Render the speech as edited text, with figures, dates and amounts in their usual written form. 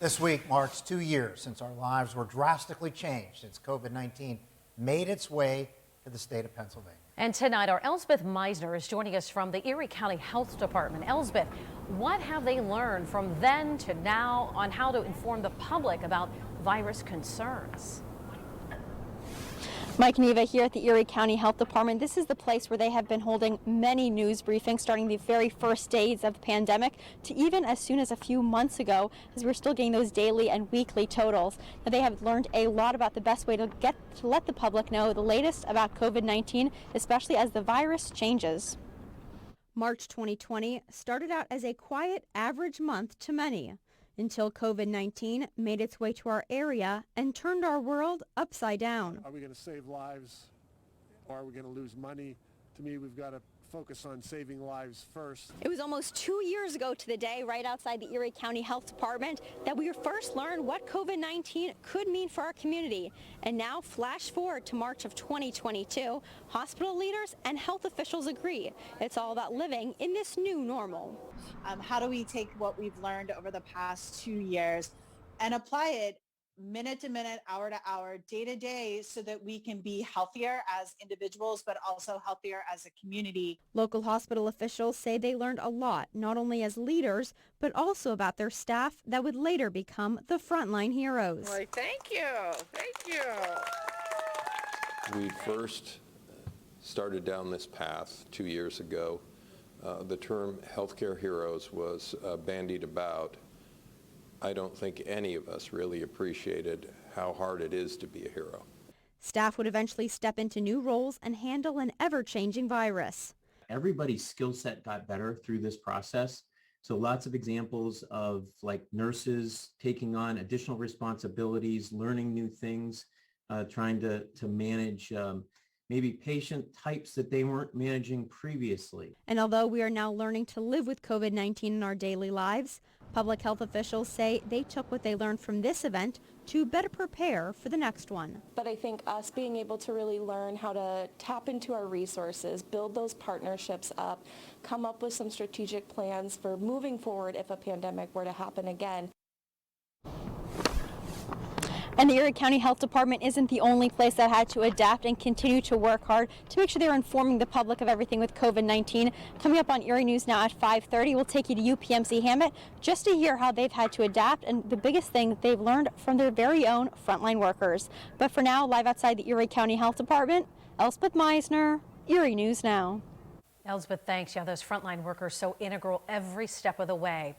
This week marks 2 years since our lives were drastically changed since COVID-19 made its way to the state of Pennsylvania. And tonight, our Elspeth Meisner is joining us from the Erie County Health Department. Elspeth, what have they learned from then to now on how to inform the public about virus concerns? Mike Neva here at the Erie County Health Department. This is the place where they have been holding many news briefings starting the very first days of the pandemic to even as soon as a few months ago, as we're still getting those daily and weekly totals. Now, they have learned a lot about the best way to let the public know the latest about COVID-19, especially as the virus changes. March 2020 started out as a quiet, average month to many, until COVID-19 made its way to our area and turned our world upside down. Are we going to save lives or are we going to lose money? To me, we've got to focus on saving lives first. It was almost 2 years ago to the day right outside the Erie County Health Department that we first learned what COVID-19 could mean for our community. And now, flash forward to March of 2022, hospital leaders and health officials agree it's all about living in this new normal. How do we take what we've learned over the past 2 years and apply it minute to minute, hour to hour, day to day, so that we can be healthier as individuals, but also healthier as a community. Local hospital officials say they learned a lot, not only as leaders, but also about their staff that would later become the frontline heroes. Well, thank you. Thank you. We first started down this path 2 years ago. The term healthcare heroes was bandied about. I don't think any of us really appreciated how hard it is to be a hero. Staff would eventually step into new roles and handle an ever-changing virus. Everybody's skill set got better through this process. So lots of examples of like nurses taking on additional responsibilities, learning new things, trying to manage maybe patient types that they weren't managing previously. And although we are now learning to live with COVID-19 in our daily lives, public health officials say they took what they learned from this event to better prepare for the next one. But I think us being able to really learn how to tap into our resources, build those partnerships up, come up with some strategic plans for moving forward if a pandemic were to happen again. And the Erie County Health Department isn't the only place that had to adapt and continue to work hard to make sure they're informing the public of everything with COVID-19. Coming up on Erie News Now at 5:30, we'll take you to UPMC Hammett just to hear how they've had to adapt and the biggest thing they've learned from their very own frontline workers. But for now, live outside the Erie County Health Department, Elspeth Meisner, Erie News Now. Elspeth, thanks. Yeah, those frontline workers so integral every step of the way.